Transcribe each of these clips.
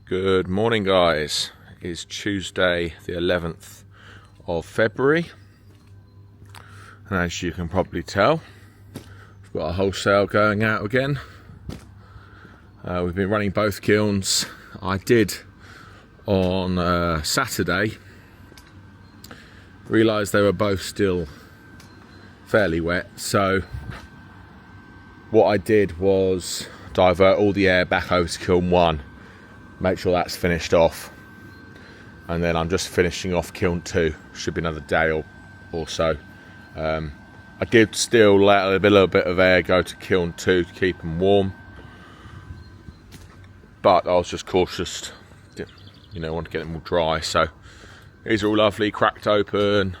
Good morning, guys. It's Tuesday the 11th of February, and as you can probably tell, we've got a wholesale going out again. We've been running both kilns. I did on Saturday realised they were both still fairly wet, so what I did was divert all the air back over to kiln 1, make sure that's finished off, and then I'm just finishing off kiln 2. Should be another day or so. I did still let a little bit of air go to kiln 2 to keep them warm, but I was just cautious, want to get them all dry. So these are all lovely, cracked open,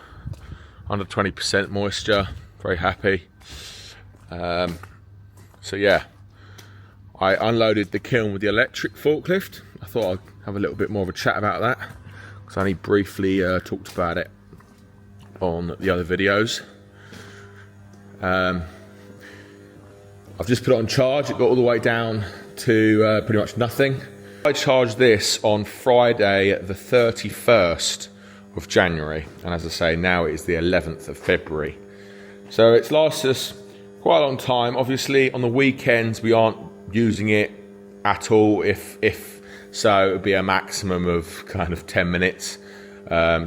under 20% moisture, very happy. So yeah, I unloaded the kiln with the electric forklift. I thought I'd have a little bit more of a chat about that, because I only briefly talked about it on the other videos. I've just put it on charge. It got all the way down to pretty much nothing. I charged this on Friday the 31st of January, and as I say, now it is the 11th of February. So it's lasted us quite a long time. Obviously on the weekends we aren't using it at all, if so it would be a maximum of kind of 10 minutes,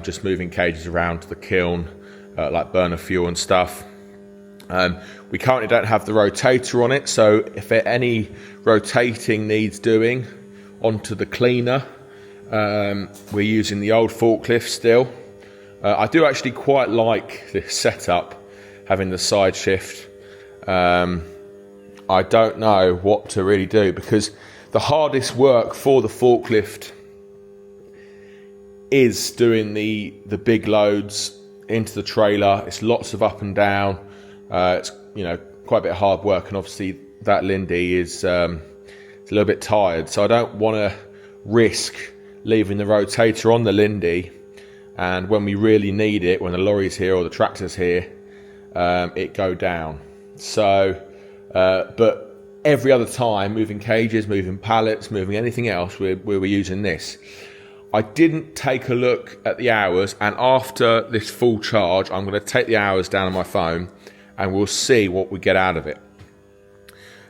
just moving cages around to the kiln, like burner fuel and stuff. We currently don't have the rotator on it, so if any rotating needs doing onto the cleaner, we're using the old forklift still. I do actually quite like this setup, having the side shift. I don't know what to really do, because the hardest work for the forklift is doing the big loads into the trailer. It's lots of up and down. It's quite a bit of hard work, and obviously that Lindy is it's a little bit tired, so I don't want to risk leaving the rotator on the Lindy, and when we really need it, when the lorry's here or the tractor's here, it go down. So but every other time, moving cages, moving pallets, moving anything else, we were using this. I didn't take a look at the hours, and after this full charge I'm going to take the hours down on my phone and we'll see what we get out of it.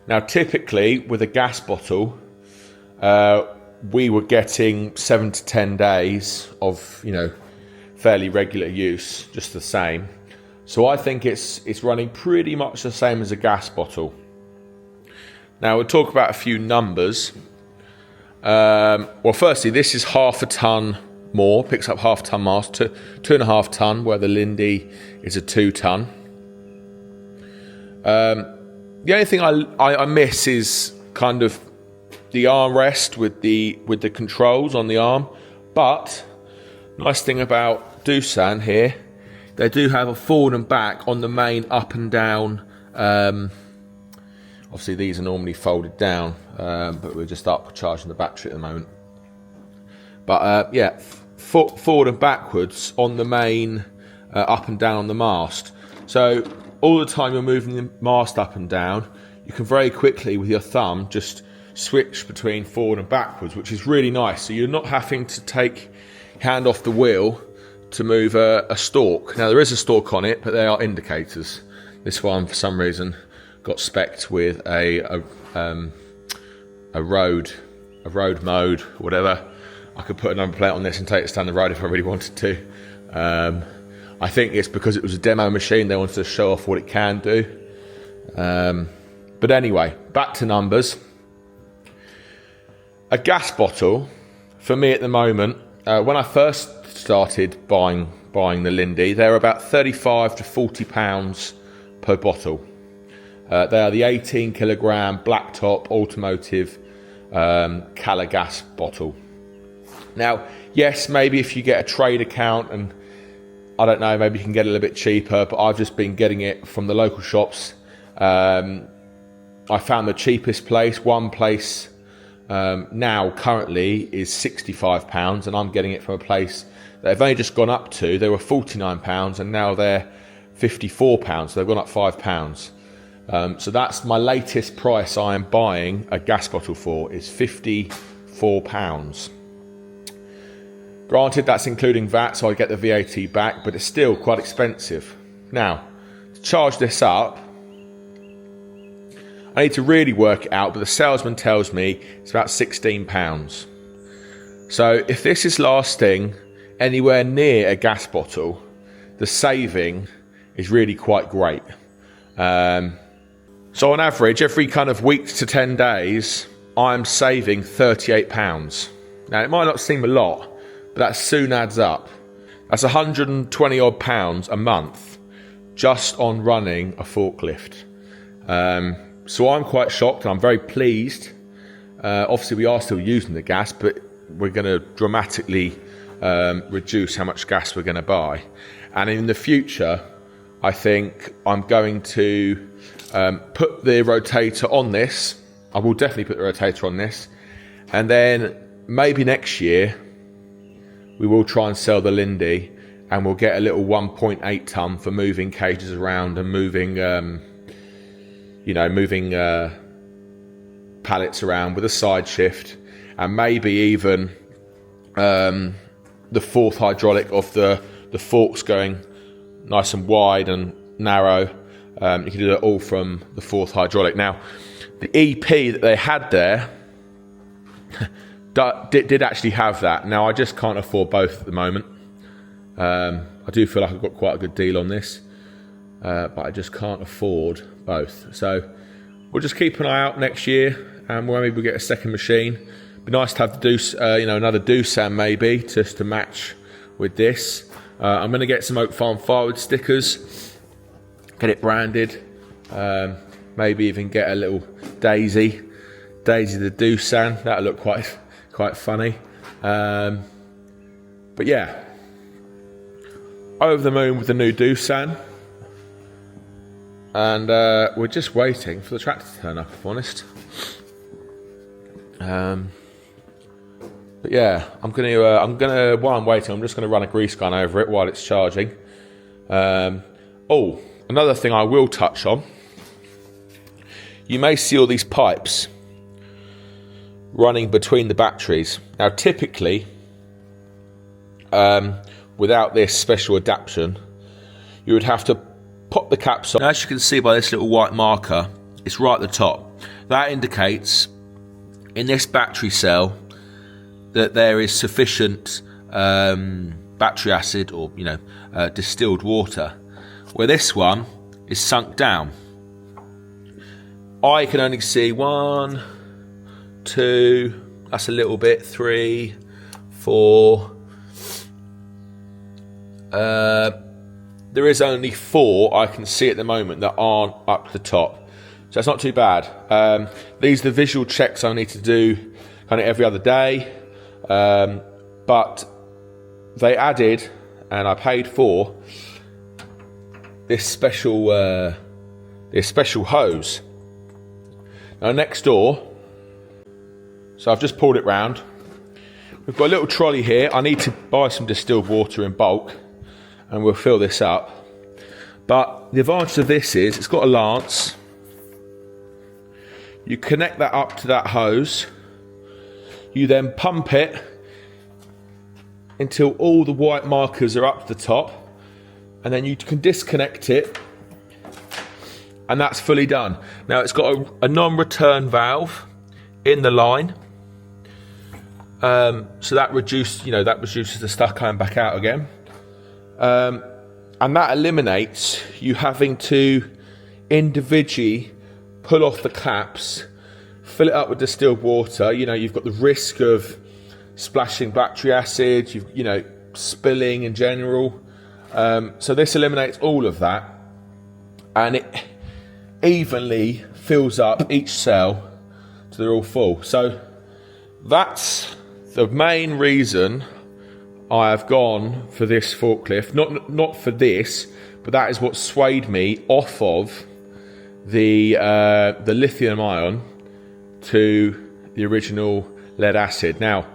Now typically with a gas bottle, we were getting 7 to 10 days of fairly regular use, just the same. So I think it's running pretty much the same as a gas bottle. Now we'll talk about a few numbers. Well, firstly, this is half a ton more, picks up half a ton mass, 2.5 ton, where the Lindy is a 2 ton. The only thing I miss is kind of the armrest with the controls on the arm. But nice thing about Doosan here, they do have a forward and back on the main up and down. Obviously these are normally folded down, but we're just up charging the battery at the moment. But yeah, forward and backwards on the main, up and down on the mast. So all the time you're moving the mast up and down, you can very quickly with your thumb just switch between forward and backwards, which is really nice. So you're not having to take your hand off the wheel to move a stalk. Now there is a stalk on it, but they are indicators. This one for some reason got specced with a road mode, or whatever. I could put a number plate on this and take it down the road if I really wanted to. I think it's because it was a demo machine, they wanted to show off what it can do. But anyway, back to numbers. A gas bottle, for me at the moment, when I first started buying the Lindy, they're about 35 to 40 pounds per bottle. They are the 18 kilogram blacktop automotive Cala gas bottle. Now, yes, maybe if you get a trade account, and I don't know, maybe you can get it a little bit cheaper, but I've just been getting it from the local shops. I found the cheapest place, one place now currently is £65, and I'm getting it from a place that they've only just gone up to. They were £49 and now they're £54, so they've gone up £5. So that's my latest price I am buying a gas bottle for, is £54. £4. Granted, that's including VAT, so I get the VAT back, but it's still quite expensive. Now, to charge this up, I need to really work it out, but the salesman tells me it's about £16. So if this is lasting anywhere near a gas bottle, the saving is really quite great. So on average, every kind of week to 10 days, I'm saving £38. Now, it might not seem a lot, but that soon adds up. That's 120 odd pounds a month just on running a forklift. So I'm quite shocked and I'm very pleased. Obviously, we are still using the gas, but we're going to dramatically reduce how much gas we're going to buy. And in the future, I think I'm going to put the rotator on this. I will definitely put the rotator on this. And then maybe next year, we will try and sell the Lindy, and we'll get a little 1.8 ton for moving cages around and moving pallets around with a side shift, and maybe even the fourth hydraulic of the forks going nice and wide and narrow. You can do it all from the fourth hydraulic. Now, the EP that they had there did actually have that. Now, I just can't afford both at the moment. I do feel like I've got quite a good deal on this, but I just can't afford both. So we'll just keep an eye out next year, and maybe we'll get a second machine. Be nice to have the another Doosan maybe, just to match with this. I'm going to get some Oak Farm Firewood stickers, get it branded, maybe even get a little Daisy the Doosan. That'll look quite funny. But yeah, over the moon with the new Doosan, and we're just waiting for the tractor to turn up, if I'm honest. But yeah, I'm gonna while I'm waiting, I'm just gonna run a grease gun over it while it's charging. Another thing I will touch on. You may see all these pipes running between the batteries. Now, typically, without this special adaptation, you would have to pop the caps on. Now, as you can see by this little white marker, it's right at the top. That indicates in this battery cell that there is sufficient battery acid or distilled water, where this one is sunk down. I can only see 1, 2, that's a little bit, 3, 4. There is only 4 I can see at the moment that aren't up to the top, so it's not too bad. These are the visual checks I need to do kind of every other day, but they added, and I paid for this special hose. Now, next door, so I've just pulled it round. We've got a little trolley here. I need to buy some distilled water in bulk, and we'll fill this up. But the advantage of this is it's got a lance. You connect that up to that hose. You then pump it until all the white markers are up to the top, and then you can disconnect it, and that's fully done. Now, it's got a non-return valve in the line, so that reduces the stuff coming back out again, and that eliminates you having to individually pull off the caps, fill it up with distilled water. You've got the risk of splashing battery acid, spilling in general. So this eliminates all of that, and it evenly fills up each cell till they're all full. So that's the main reason I have gone for this forklift. Not for this, but that is what swayed me off of the lithium ion to the original lead acid. Now,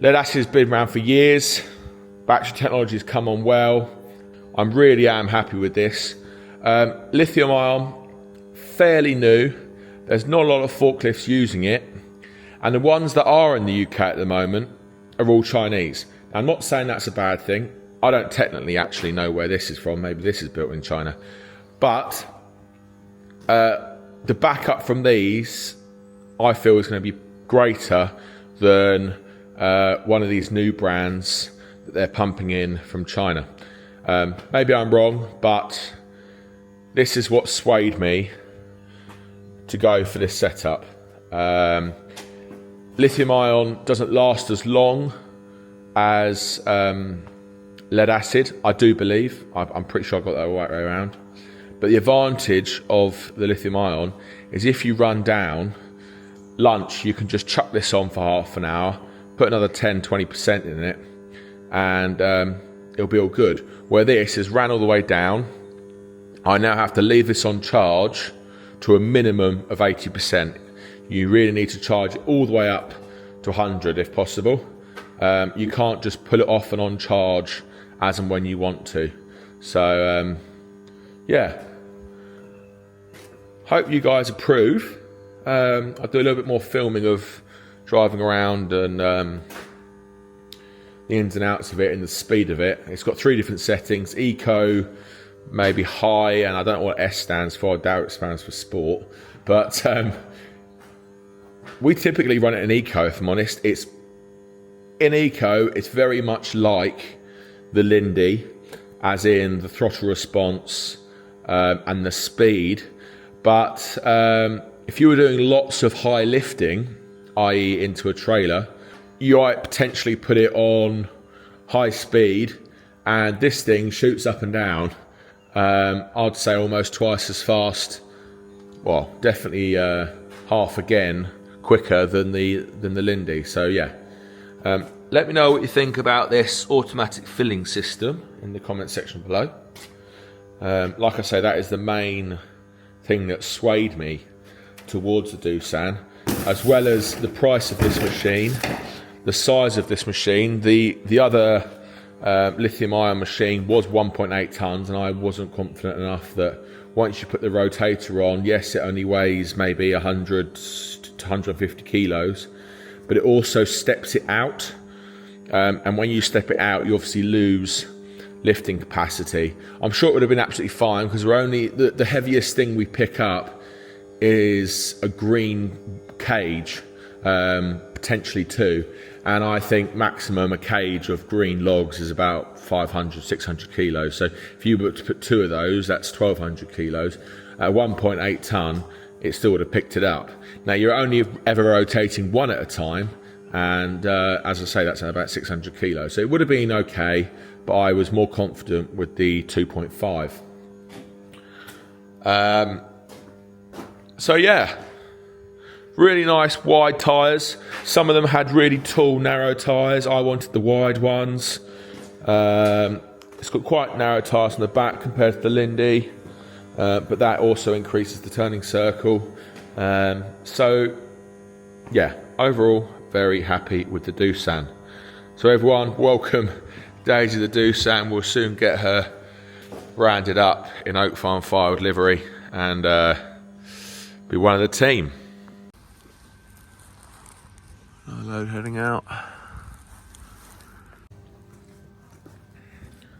lead acid has been around for years. Battery technology has come on well. I really am happy with this. Lithium ion, fairly new. There's not a lot of forklifts using it, And the ones that are in the UK at the moment are all Chinese. Now, I'm not saying that's a bad thing. I don't technically actually know where this is from. Maybe this is built in China. But the backup from these, I feel, is going to be greater than one of these new brands that they're pumping in from China. Maybe I'm wrong, but this is what swayed me to go for this setup. Lithium ion doesn't last as long as lead acid, I do believe. I'm pretty sure I got that the right way around. But the advantage of the lithium ion is if you run down lunch, you can just chuck this on for half an hour, put another 10-20% in it, and it'll be all good. Where this is ran all the way down, I now have to leave this on charge to a minimum of 80%. You really need to charge it all the way up to 100 if possible. You can't just pull it off and on charge as and when you want to. So yeah, hope you guys approve. I'll do a little bit more filming of driving around and the ins and outs of it and the speed of it. It's got 3 different settings: eco, maybe high, and I don't know what S stands for. I doubt it stands for sport. But we typically run it in eco, if I'm honest. It's in eco, it's very much like the Lindy, as in the throttle response and the speed. But if you were doing lots of high lifting, i.e. into a trailer, you might potentially put it on high speed, and this thing shoots up and down. I'd say almost twice as fast. Well, definitely half again quicker than the Lindy. So yeah, let me know what you think about this automatic filling system in the comment section below. Like I say, that is the main thing that swayed me towards the Doosan, as well as the price of this machine, the size of this machine. The other lithium ion machine was 1.8 tons, and I wasn't confident enough that once you put the rotator on, yes, it only weighs maybe 100 to 150 kilos, but it also steps it out. And when you step it out, you obviously lose lifting capacity. I'm sure it would have been absolutely fine, because we're only the heaviest thing we pick up is a green cage, potentially 2, and I think maximum a cage of green logs is about 500-600 kilos. So if you were to put 2 of those, that's 1,200 kilos. At 1.8 ton, it still would have picked it up. Now, you're only ever rotating one at a time, and as I say, that's about 600 kilos. So it would have been okay, but I was more confident with the 2.5. So yeah, really nice wide tyres. Some of them had really tall, narrow tyres. I wanted the wide ones. It's got quite narrow tyres on the back compared to the Lindy, but that also increases the turning circle. So yeah, overall, very happy with the Doosan. So everyone, welcome Daisy the Doosan. We'll soon get her branded up in Oak Farm Firewood livery and be one of the team. Load heading out.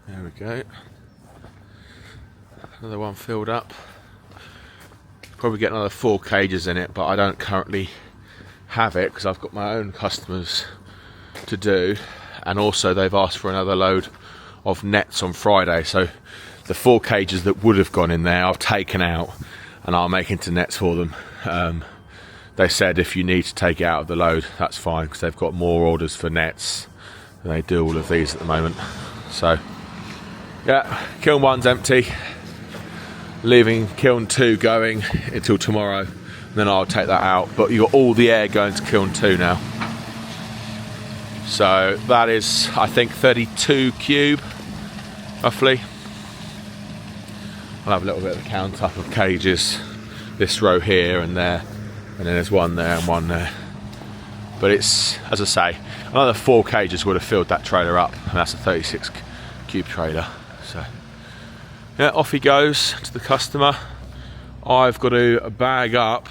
There we go. Another one filled up. Probably get another 4 cages in it, but I don't currently have it because I've got my own customers to do, and also they've asked for another load of nets on Friday. So the 4 cages that would have gone in there, I've taken out and I'll make into nets for them. They said if you need to take it out of the load, that's fine, because they've got more orders for nets than they do all of these at the moment. So yeah, kiln 1's empty, leaving kiln 2 going until tomorrow, and then I'll take that out. But you've got all the air going to kiln 2 now. So that is, I think, 32 cube roughly. I'll have a little bit of a count up of cages, this row here and there, and then there's one there and one there. But it's, as I say, another 4 cages would have filled that trailer up, and that's a 36 cube trailer. So yeah, off he goes to the customer. I've got to bag up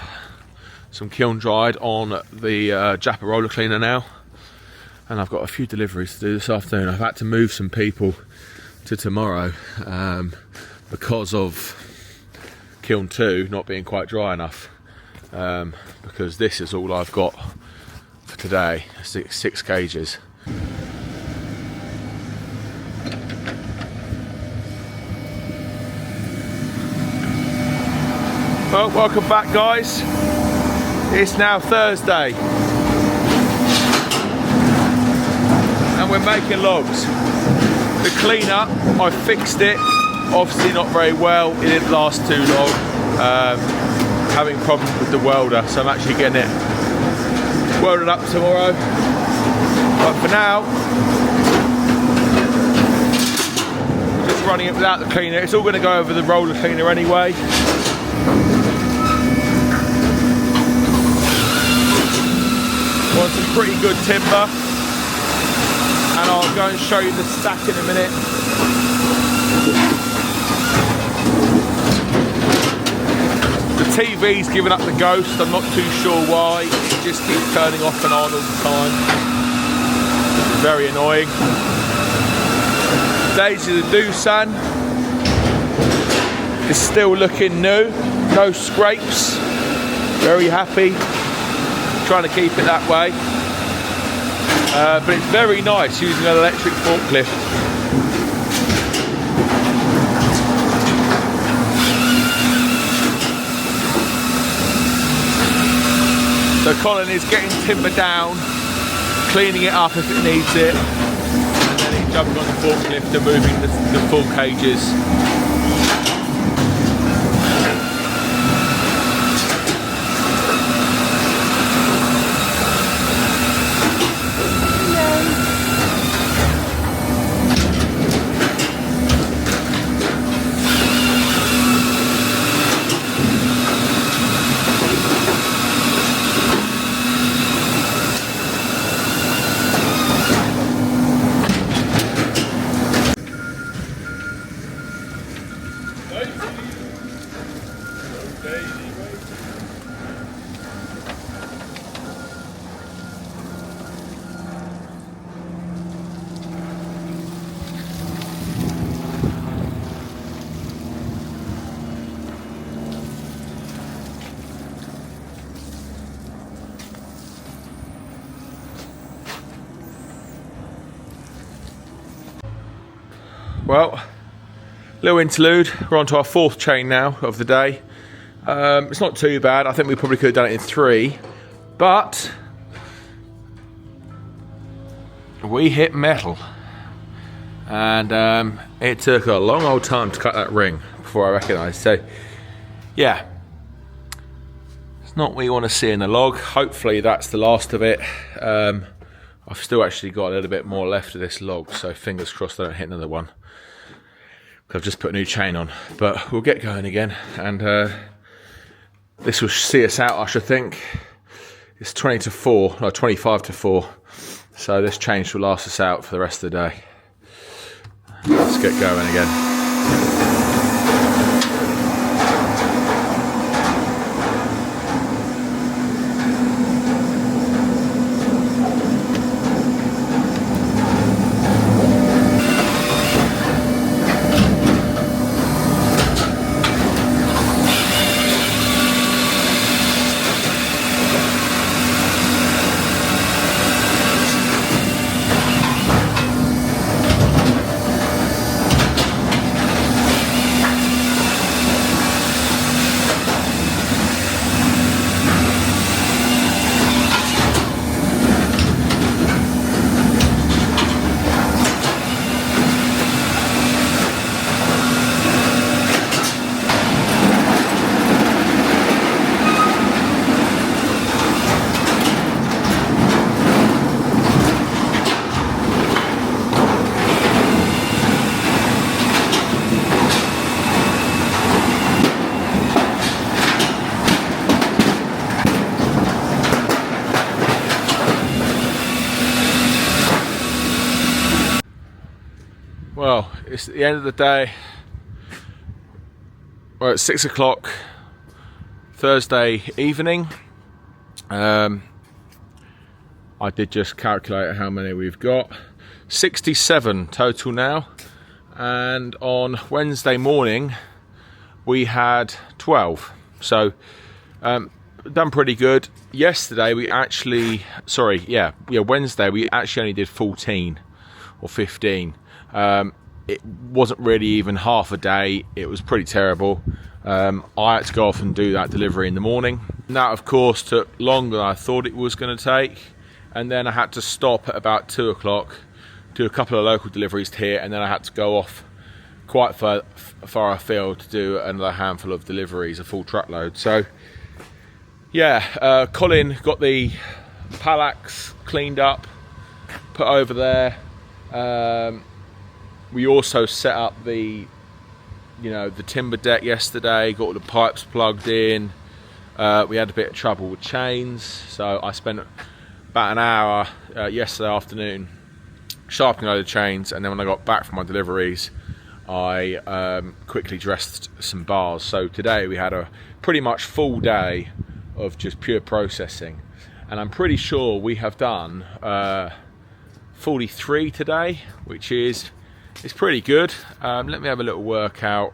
some kiln dried on the Japa roller cleaner now, and I've got a few deliveries to do this afternoon. I've had to move some people to tomorrow because of kiln 2 not being quite dry enough, because this is all I've got for today, six cages. Well, welcome back guys. It's now Thursday and we're making logs. The cleaner, I fixed it, obviously not very well, it didn't last too long, having problems with the welder, so I'm actually getting it welded up tomorrow. But for now, just running it without the cleaner. It's all going to go over the roller cleaner anyway. Want some pretty good timber, and I'll go and show you the stack in a minute. The TV's given up the ghost, I'm not too sure why, it just keeps turning off and on all the time. Very annoying. Daisy the Doosan is still looking new, no scrapes, very happy. Trying to keep it that way, but it's very nice using an electric forklift. So Colin is getting timber down, cleaning it up if it needs it, and then he's jumping on the forklift and moving the full cages. Well, little interlude, we're on to our 4th chain now of the day. It's not too bad, I think we probably could have done it in 3, but we hit metal, and it took a long old time to cut that ring before I recognised. So yeah, it's not what you want to see in a log. Hopefully that's the last of it. I've still actually got a little bit more left of this log, so fingers crossed I don't hit another one. I've just put a new chain on, but we'll get going again, and this will see us out, I should think. It's 20 to 4, no, 25 to 4, so this chain should last us out for the rest of the day. Let's get going again. Well, it's at the end of the day. We're at 6 o'clock Thursday evening. I did just calculate how many we've got. 67 total now, and on Wednesday morning we had 12, so done pretty good. Yesterday we actually, Wednesday we actually only did 14 or 15. It wasn't really even half a day. It was pretty terrible. I had to go off and do that delivery in the morning. And that of course took longer than I thought it was going to take, and then I had to stop at about 2 o'clock, do a couple of local deliveries here, and then I had to go off quite far afield to do another handful of deliveries, a full truckload. So yeah, Colin got the Palax cleaned up, put over there. We also set up the timber deck yesterday, got all the pipes plugged in. We had a bit of trouble with chains, so I spent about an hour yesterday afternoon sharpening all the chains, and then when I got back from my deliveries I quickly dressed some bars. So today we had a pretty much full day of just pure processing, and I'm pretty sure we have done 43 today, which is pretty good. Let me have a little workout.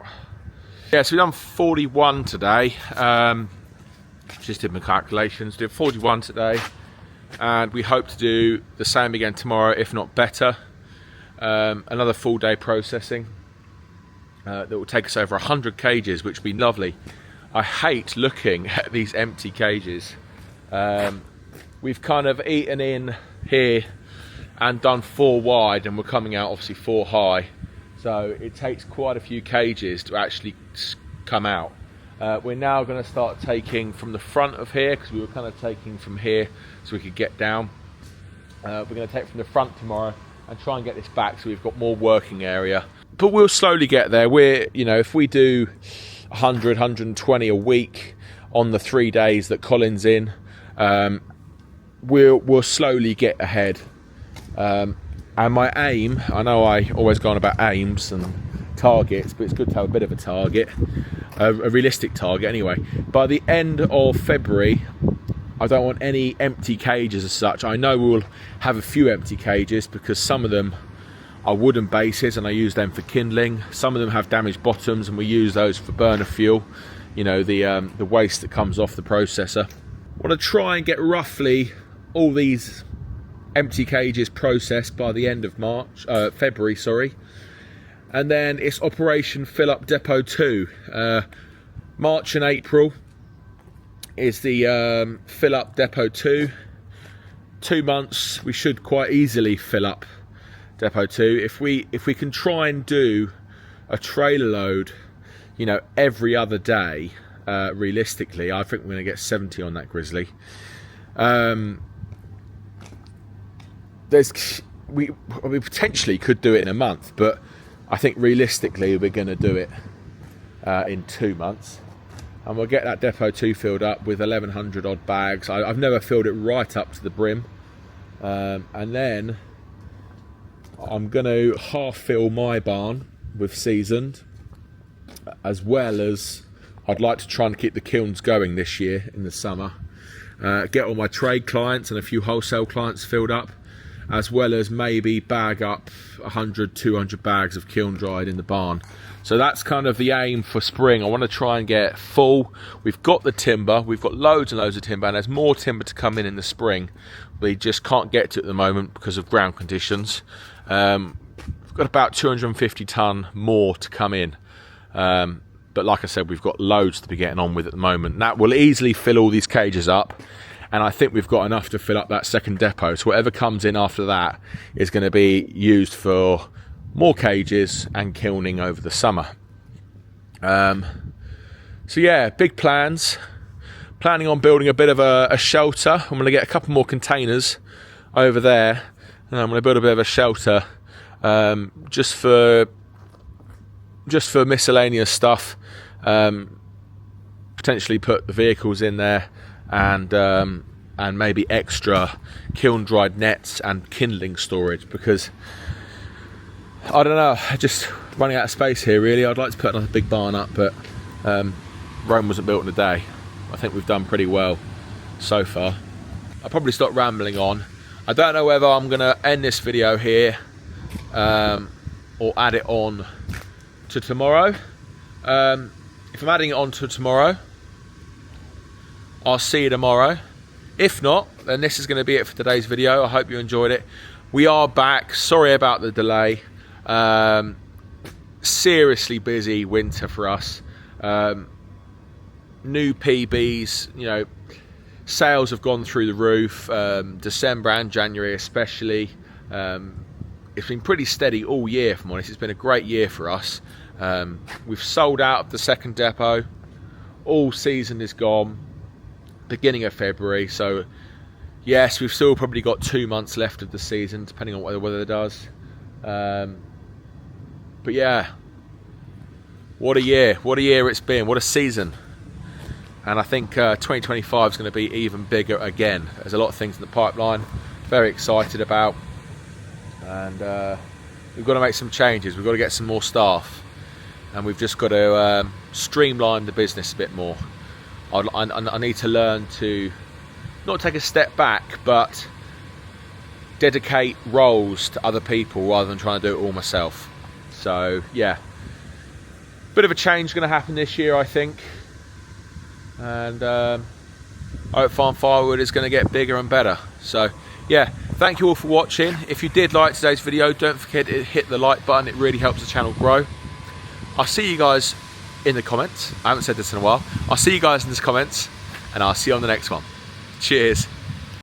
Yeah, so we've done 41 today. Just did my calculations, did 41 today, and we hope to do the same again tomorrow, if not better. Another full day processing that will take us over 100 cages, which would be lovely. I hate looking at these empty cages. We've kind of eaten in here and done 4 wide, and we're coming out obviously 4 high, so it takes quite a few cages to actually come out. We're now going to start taking from the front of here, because we were kind of taking from here so we could get down. We're going to take from the front tomorrow and try and get this back so we've got more working area, but we'll slowly get there. We're, if we do 100, 120 a week on the 3 days that Colin's in, we'll slowly get ahead. And my aim, I know I always go on about aims and targets, but it's good to have a bit of a target, a realistic target anyway. By the end of February, I don't want any empty cages as such. I know we'll have a few empty cages because some of them are wooden bases and I use them for kindling. Some of them have damaged bottoms and we use those for burner fuel, the waste that comes off the processor. I want to try and get roughly all these empty cages processed by the end of February, and then it's Operation Fill Up Depot 2. March and April is the Fill Up Depot 2. 2 months we should quite easily fill up Depot 2 if we can try and do a trailer load every other day. Realistically, I think we're going to get 70 on that Grizzly. We potentially could do it in a month, but I think realistically we're going to do it in 2 months, and we'll get that Depot 2 filled up with 1100 odd bags. I've never filled it right up to the brim, and then I'm going to half fill my barn with seasoned, as well as I'd like to try and keep the kilns going this year in the summer, get all my trade clients and a few wholesale clients filled up, as well as maybe bag up 100, 200 bags of kiln dried in the barn. So that's kind of the aim for spring. I want to try and get full. We've got the timber, we've got loads and loads of timber, and there's more timber to come in the spring. We just can't get to it at the moment because of ground conditions. We've got about 250 tonne more to come in. But like I said, we've got loads to be getting on with at the moment. That will easily fill all these cages up, and I think we've got enough to fill up that second depot. So whatever comes in after that is going to be used for more cages and kilning over the summer. So yeah, big plans. Planning on building a bit of a shelter. I'm going to get a couple more containers over there, and I'm going to build a bit of a shelter just for miscellaneous stuff. Potentially put the vehicles in there, and maybe extra kiln dried nets and kindling storage, because I don't know, just running out of space here really. I'd like to put another big barn up, but Rome wasn't built in a day. I think we've done pretty well so far. I'll probably stop rambling on. I don't know whether I'm going to end this video here or add it on to tomorrow. If I'm adding it on to tomorrow, I'll see you tomorrow. If not, then this is going to be it for today's video. I hope you enjoyed it. We are back. Sorry about the delay. Seriously busy winter for us. New PBs, you know, sales have gone through the roof. December and January especially. It's been pretty steady all year, if I'm honest. It's been a great year for us. We've sold out of the second depot. All season is gone. Beginning of February. So, yes, we've still probably got 2 months left of the season, depending on what the weather does. But yeah, what a year. What a year it's been. What a season. And I think 2025 is going to be even bigger again. There's a lot of things in the pipeline. Very excited about. And we've got to make some changes. We've got to get some more staff. And we've just got to streamline the business a bit more. I need to learn to not take a step back, but dedicate roles to other people rather than trying to do it all myself. So, yeah. Bit of a change going to happen this year, I think. And I hope Firewood is going to get bigger and better. So yeah, thank you all for watching. If you did like today's video, don't forget to hit the like button. It really helps the channel grow. I'll see you guys in the comments. I haven't said this in a while. I'll see you guys in the comments, and I'll see you on the next one. Cheers.